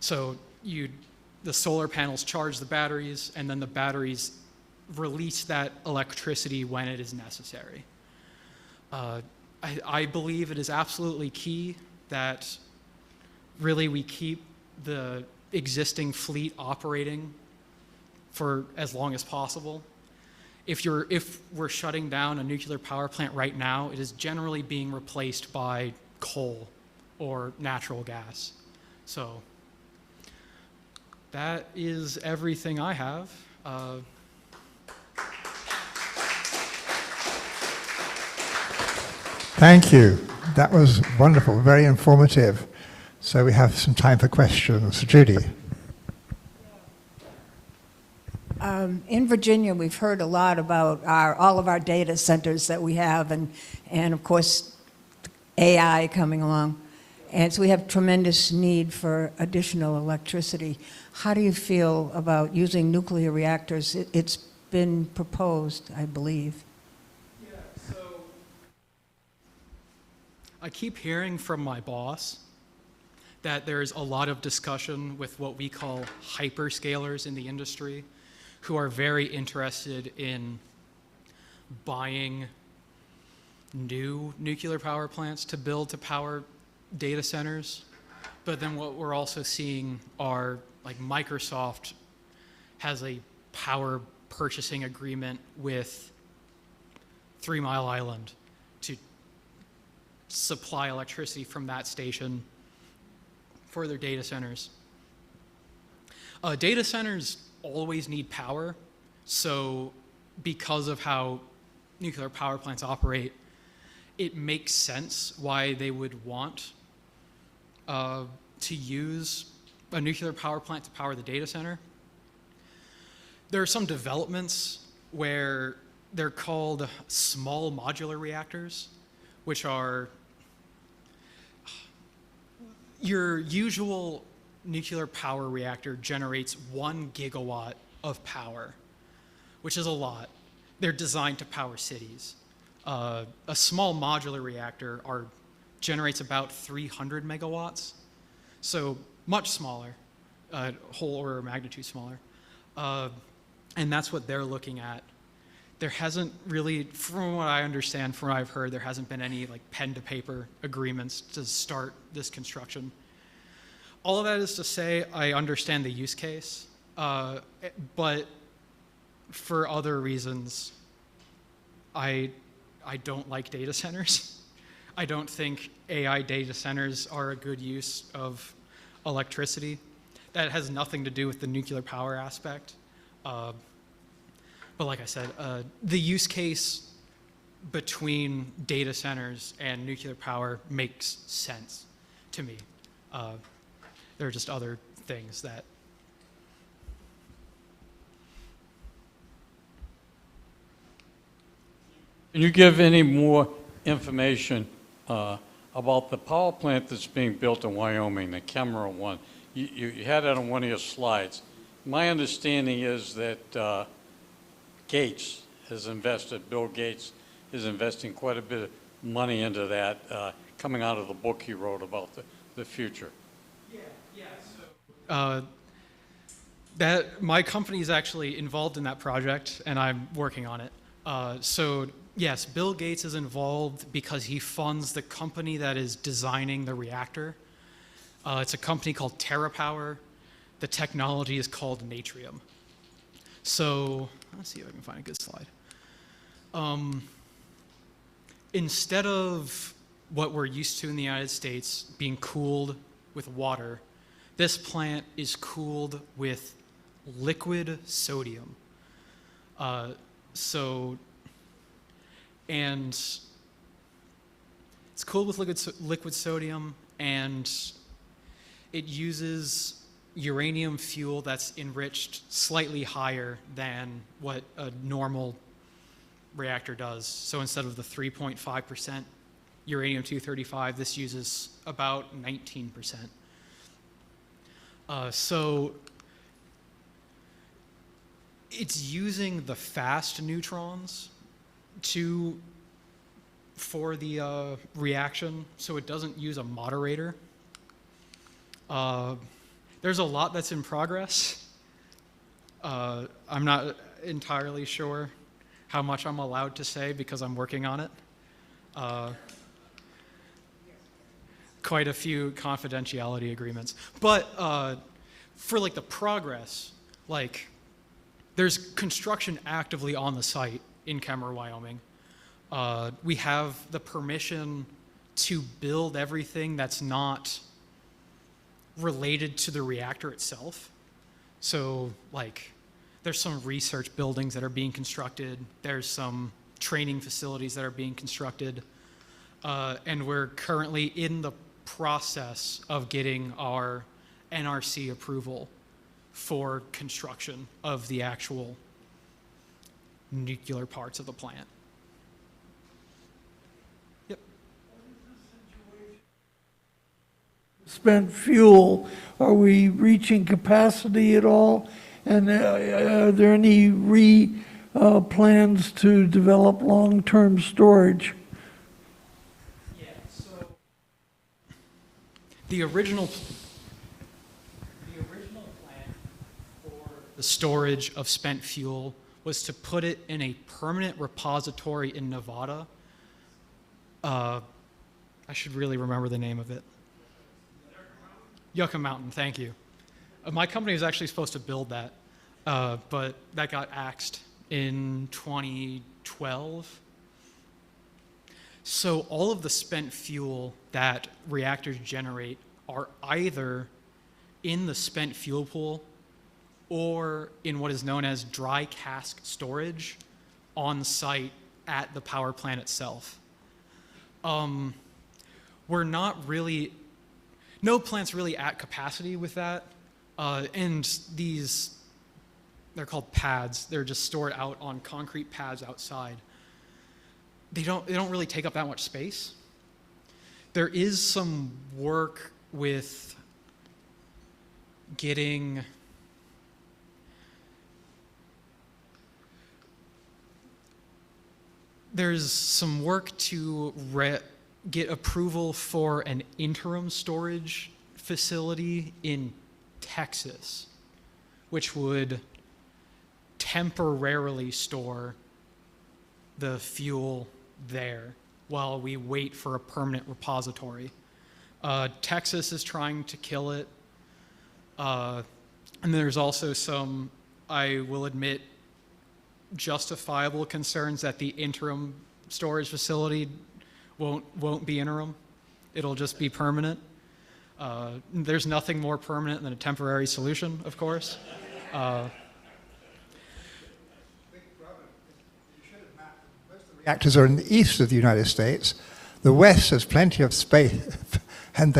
So the solar panels charge the batteries, and then the batteries release that electricity when it is necessary. I believe it is absolutely key that really we keep the existing fleet operating for as long as possible. If we're shutting down a nuclear power plant right now, it is generally being replaced by coal or natural gas. So that is everything I have. Thank you. That was wonderful, very informative. So we have some time for questions. Judy. In Virginia, we've heard a lot about all of our data centers that we have, and of course, AI coming along. And so we have tremendous need for additional electricity. How do you feel about using nuclear reactors? It's been proposed, I believe. Yeah, so I keep hearing from my boss that there's a lot of discussion with what we call hyperscalers in the industry who are very interested in buying new nuclear power plants to build to power data centers. But then what we're also seeing are, like, Microsoft has a power purchasing agreement with 3 Mile Island to supply electricity from that station for their data centers. Data centers always need power, so because of how nuclear power plants operate, it makes sense why they would want to use a nuclear power plant to power the data center. There are some developments where they're called small modular reactors, which are your usual nuclear power reactor generates 1 gigawatt of power, which is a lot. They're designed to power cities. A small modular reactor generates about 300 megawatts, so much smaller, whole order of magnitude smaller. And that's what they're looking at. There hasn't really, from what I understand, from what I've heard, there hasn't been any, like, pen to paper agreements to start this construction. All of that is to say, I understand the use case, but for other reasons, I don't like data centers. I don't think AI data centers are a good use of electricity. That has nothing to do with the nuclear power aspect. But like I said, the use case between data centers and nuclear power makes sense to me. There are just other things that. Can you give any more information about the power plant that's being built in Wyoming, the Kemmerer one? You had it on one of your slides. My understanding is that Gates has invested, Bill Gates is investing quite a bit of money into that, coming out of the book he wrote about the future. So that my company is actually involved in that project, and I'm working on it. So yes, Bill Gates is involved because he funds the company that is designing the reactor. It's a company called TerraPower. The technology is called Natrium. So let's see if I can find a good slide. Instead of what we're used to in the United States being cooled with water, this plant is cooled with liquid sodium. And it's cooled with liquid sodium, and it uses uranium fuel that's enriched slightly higher than what a normal reactor does. So instead of the 3.5% uranium-235, this uses about 19%. So it's using the fast neutrons for the reaction, so it doesn't use a moderator. There's a lot that's in progress. I'm not entirely sure how much I'm allowed to say because I'm working on it. Quite a few confidentiality agreements. But for, like, the progress, like, there's construction actively on the site in Kemmerer, Wyoming. We have the permission to build everything that's not related to the reactor itself. So, like, there's some research buildings that are being constructed. There's some training facilities that are being constructed. And we're currently in the process of getting our NRC approval for construction of the actual nuclear parts of the plant. Yep. Spent fuel, are we reaching capacity at all? And are there any plans to develop long-term storage? Yeah, so the original plan for the storage of spent fuel was to put it in a permanent repository in Nevada I should really remember the name of it. Yucca Mountain, thank you. My company was actually supposed to build that, but that got axed in 2012. So all of the spent fuel that reactors generate are either in the spent fuel pool or in what is known as dry cask storage on site at the power plant itself. We're not really, no plant's really at capacity with that. And these, they're called pads. They're just stored out on concrete pads outside. They don't really take up that much space. There is some work with getting there's some work to get approval for an interim storage facility in Texas, which would temporarily store the fuel there while we wait for a permanent repository. Texas is trying to kill it. And there's also some, I will admit, justifiable concerns that the interim storage facility won't be interim. It'll just be permanent. There's nothing more permanent than a temporary solution, of course. Reactors are in the east of the United States. The west has plenty of space, and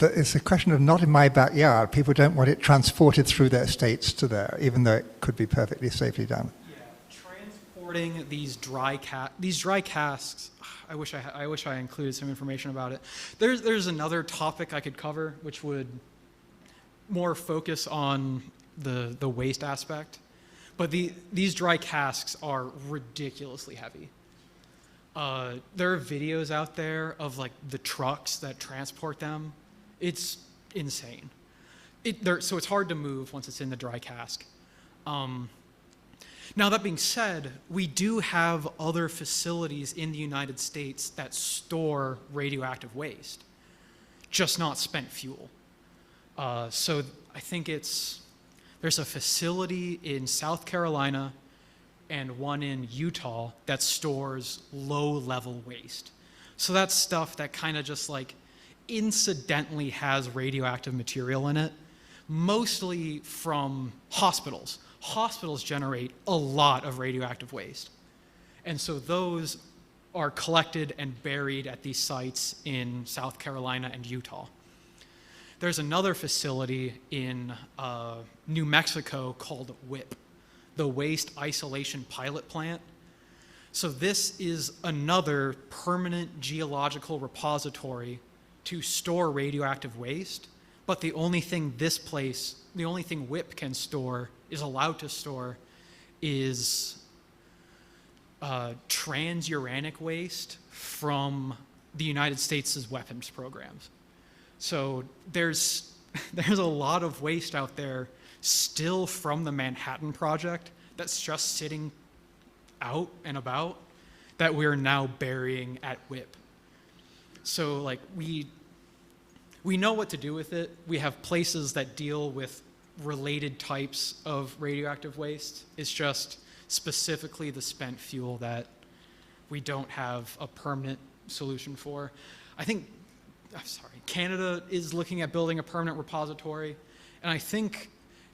it's a question of not in my backyard. People don't want it transported through their states to there, even though it could be perfectly safely done. Yeah, transporting these dry casks. I wish I included some information about it. There's another topic I could cover, which would more focus on the waste aspect. But these dry casks are ridiculously heavy. There are videos out there of like the trucks that transport them. It's insane. So it's hard to move once it's in the dry cask. Now that being said, we do have other facilities in the United States that store radioactive waste, just not spent fuel. So I think there's a facility in South Carolina and one in Utah that stores low-level waste. So that's stuff that kind of just like incidentally has radioactive material in it, mostly from hospitals. Hospitals generate a lot of radioactive waste. And so those are collected and buried at these sites in South Carolina and Utah. There's another facility in New Mexico called WIPP, the Waste Isolation Pilot Plant. So this is another permanent geological repository to store radioactive waste, but the only thing WIPP can store, is allowed to store, is transuranic waste from the United States' weapons programs. So there's a lot of waste out there still from the Manhattan Project that's just sitting out and about that we're now burying at WIPP. So like we know what to do with it. We have places that deal with related types of radioactive waste. It's just specifically the spent fuel that we don't have a permanent solution for. Canada is looking at building a permanent repository, and I think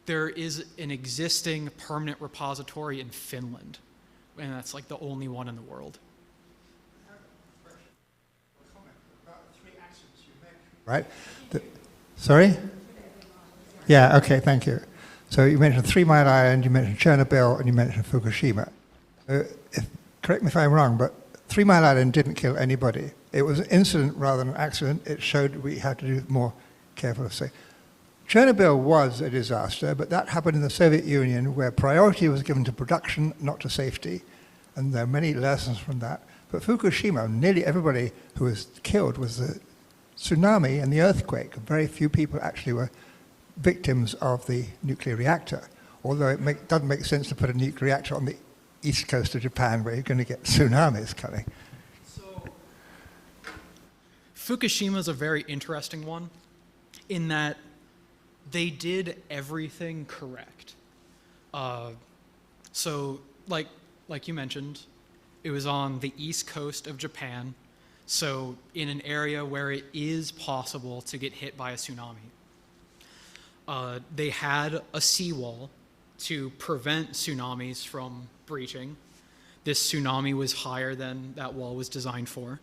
there is an existing permanent repository in Finland, and that's like the only one in the world. Right? Sorry? Yeah, okay, thank you. So you mentioned 3 Mile Island, you mentioned Chernobyl, and you mentioned Fukushima. Correct me if I'm wrong, but 3 Mile Island didn't kill anybody. It was an incident rather than an accident. It showed we had to do more careful to say. Chernobyl was a disaster, but that happened in the Soviet Union where priority was given to production, not to safety. And there are many lessons from that. But Fukushima, nearly everybody who was killed was the tsunami and the earthquake. Very few people actually were victims of the nuclear reactor, although it doesn't make sense to put a nuclear reactor on the east coast of Japan where you're going to get tsunamis coming. Fukushima is a very interesting one in that they did everything correct. So, like you mentioned, it was on the east coast of Japan, so in an area where it is possible to get hit by a tsunami. They had a seawall to prevent tsunamis from breaching. This tsunami was higher than that wall was designed for.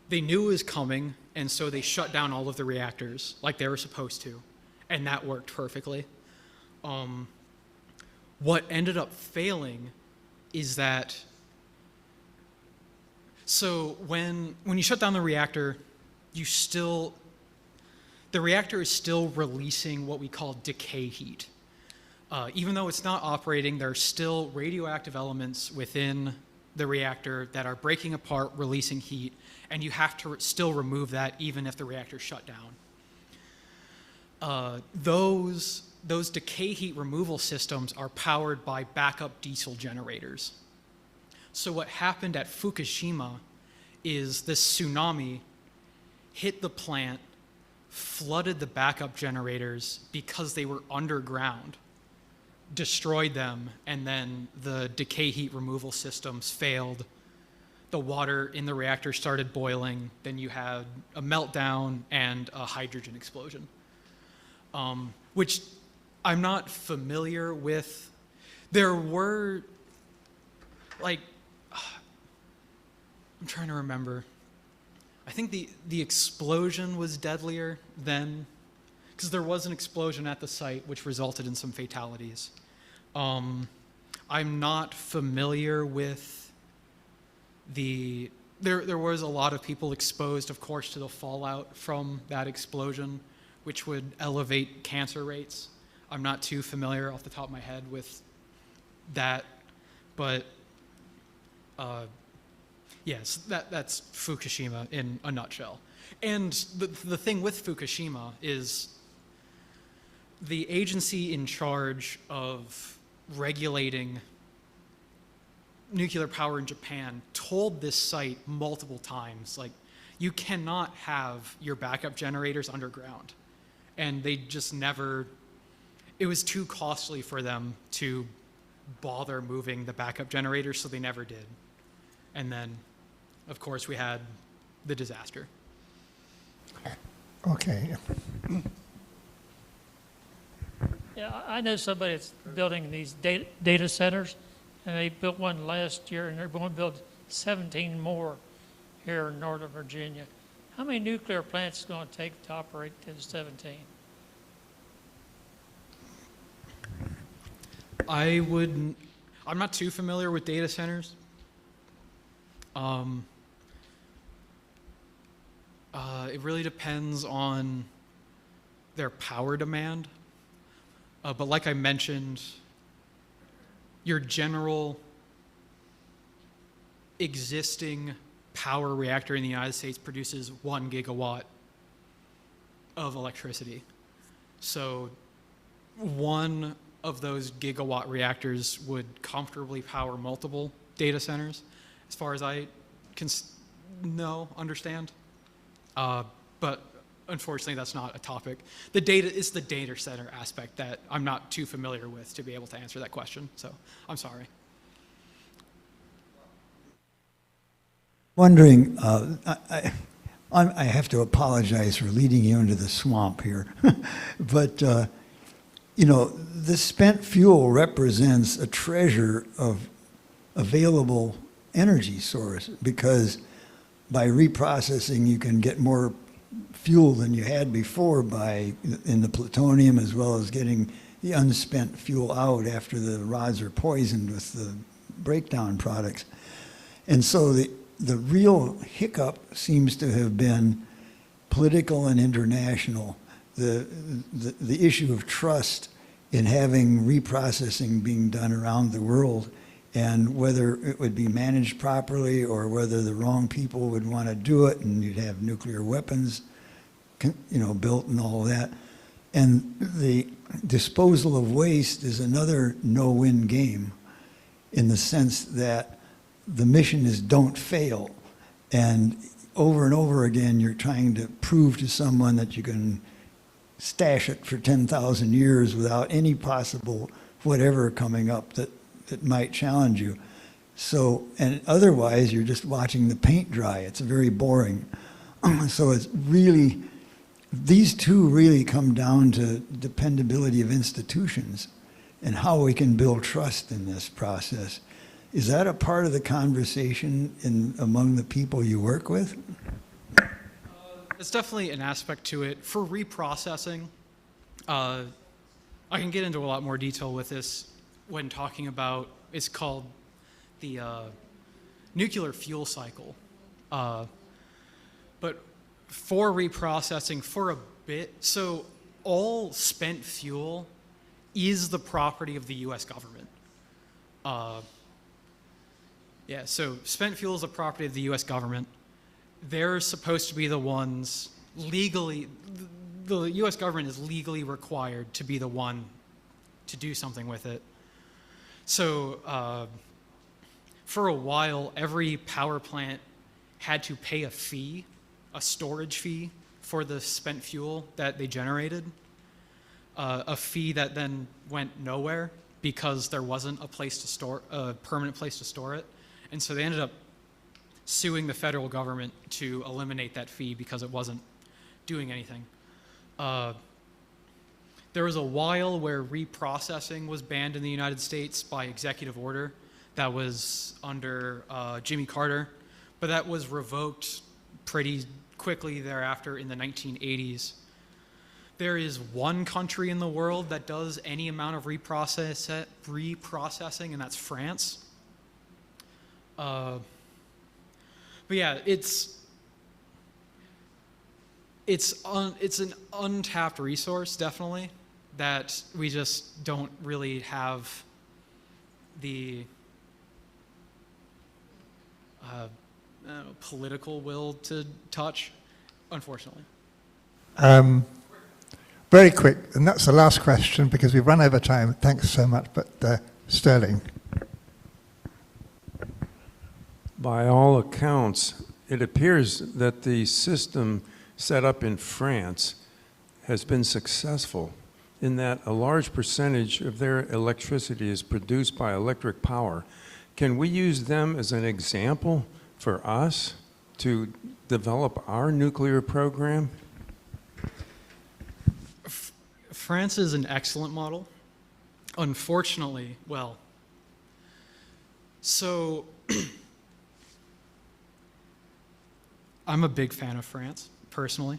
They knew it was coming, and so they shut down all of the reactors like they were supposed to, and that worked perfectly. What ended up failing is that, so when you shut down the reactor, the reactor is still releasing what we call decay heat. Even though it's not operating, there are still radioactive elements within the reactor that are breaking apart, releasing heat, and you have to still remove that even if the reactor's shut down. Those decay heat removal systems are powered by backup diesel generators. So what happened at Fukushima is this tsunami hit the plant, flooded the backup generators because they were underground, destroyed them, and then the decay heat removal systems failed. The water in the reactor started boiling, then you had a meltdown and a hydrogen explosion, which I'm not familiar with. There were, I'm trying to remember. I think the explosion was deadlier then, because there was an explosion at the site which resulted in some fatalities. I'm not familiar with there was a lot of people exposed, of course, to the fallout from that explosion, which would elevate cancer rates. I'm not too familiar off the top of my head with that, but yes, that's Fukushima in a nutshell. And the thing with Fukushima is the agency in charge of regulating nuclear power in Japan told this site multiple times, like, you cannot have your backup generators underground. And they just never, it was too costly for them to bother moving the backup generators, so they never did. And then, of course, we had the disaster. Okay. Yeah, I know somebody that's building these data centers, and they built one last year, and they're going to build 17 more here in Northern Virginia. How many nuclear plants is it going to take to operate to 17? I'm not too familiar with data centers. It really depends on their power demand. But like I mentioned, your general existing power reactor in the United States produces 1 gigawatt of electricity. So one of those gigawatt reactors would comfortably power multiple data centers, as far as I can understand. But unfortunately, that's not a topic. It's the data center aspect that I'm not too familiar with to be able to answer that question. So I'm sorry. Wondering, I have to apologize for leading you into the swamp here, but the spent fuel represents a treasure of available energy source, because by reprocessing you can get more fuel than you had before in the plutonium, as well as getting the unspent fuel out after the rods are poisoned with the breakdown products. And so the real hiccup seems to have been political and international. The issue of trust in having reprocessing being done around the world, and whether it would be managed properly or whether the wrong people would want to do it, and you'd have nuclear weapons built and all that. And the disposal of waste is another no-win game, in the sense that the mission is don't fail. And over and over again, you're trying to prove to someone that you can stash it for 10,000 years without any possible whatever coming up that might challenge you. So, and otherwise, you're just watching the paint dry. It's very boring. So it's really, these two really come down to dependability of institutions and how we can build trust in this process. Is that a part of the conversation among the people you work with? It's definitely an aspect to it. For reprocessing, I can get into a lot more detail with this when talking about, it's called the nuclear fuel cycle. But for reprocessing, for a bit, so all spent fuel is the property of the US government. Yeah, so spent fuel is the property of the US government. They're supposed to be the ones legally, the US government is legally required to be the one to do something with it. So for a while, every power plant had to pay a fee, a storage fee for the spent fuel that they generated, a fee that then went nowhere because there wasn't a place to store, a permanent place to store it. And so they ended up suing the federal government to eliminate that fee because it wasn't doing anything. There was a while where reprocessing was banned in the United States by executive order. That was under Jimmy Carter, but that was revoked pretty quickly thereafter in the 1980s. There is one country in the world that does any amount of reprocessing, and that's France. But yeah, it's an untapped resource, definitely, that we just don't really have the political will to touch, unfortunately. Very quick, and that's the last question because we've run over time. Thanks so much, but Sterling. By all accounts, it appears that the system set up in France has been successful in that a large percentage of their electricity is produced by electric power. Can we use them as an example for us to develop our nuclear program? France is an excellent model. Unfortunately, well, so I'm a big fan of France, personally.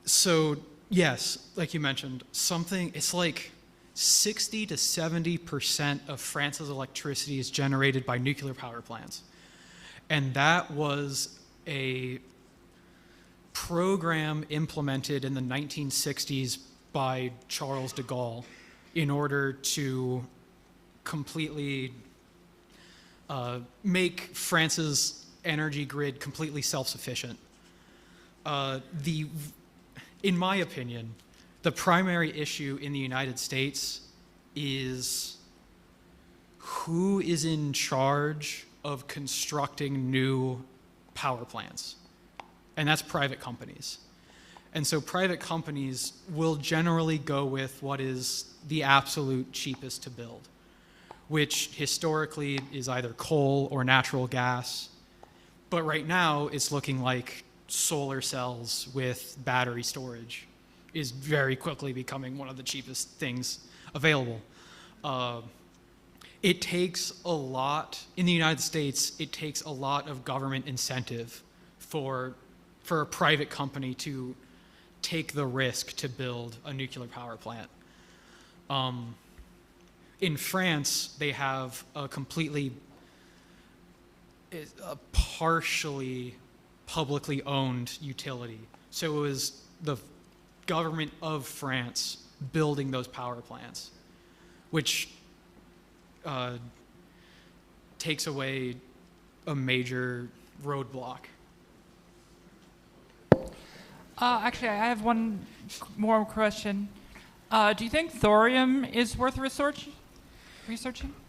So yes, like you mentioned, it's like 60 to 70% of France's electricity is generated by nuclear power plants. And that was a program implemented in the 1960s by Charles de Gaulle in order to completely make France's energy grid completely self-sufficient. In my opinion, the primary issue in the United States is who is in charge of constructing new power plants. And that's private companies. And so private companies will generally go with what is the absolute cheapest to build, which historically is either coal or natural gas. But right now, it's looking like solar cells with battery storage is very quickly becoming one of the cheapest things available. It takes a lot, in the United States, it takes a lot of government incentive for a private company to take the risk to build a nuclear power plant. In France, they have a partially publicly owned utility. So it was the government of France building those power plants, which takes away a major roadblock. Actually, I have one more question. Do you think thorium is worth researching?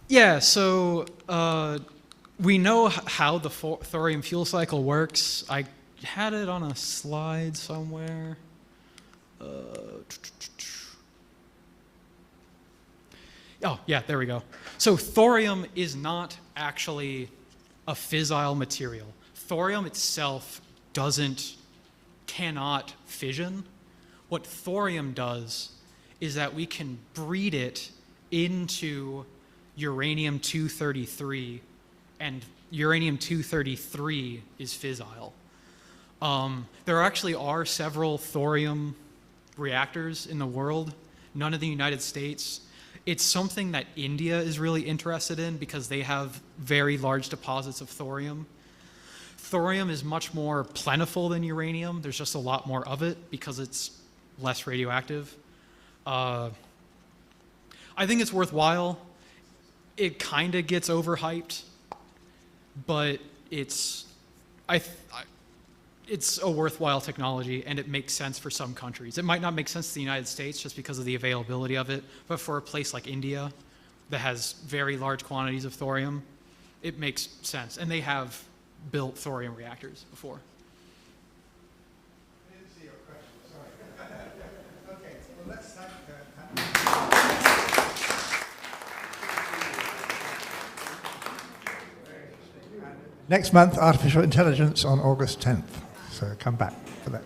Yeah, so we know how the thorium fuel cycle works. I had it on a slide somewhere. Oh, yeah, there we go. So thorium is not actually a fissile material. Thorium itself cannot fission. What thorium does is that we can breed it into uranium-233, and uranium-233 is fissile. There actually are several thorium reactors in the world, none in the United States. It's something that India is really interested in because they have very large deposits of thorium. Thorium is much more plentiful than uranium. There's just a lot more of it because it's less radioactive. I think it's worthwhile. It kind of gets overhyped, but it's a worthwhile technology, and it makes sense for some countries. It might not make sense to the United States just because of the availability of it, but for a place like India that has very large quantities of thorium, it makes sense. And they have built thorium reactors before. I didn't see your question, sorry. Okay, well, let's thank Next month, artificial intelligence on August 10th. So come back for that.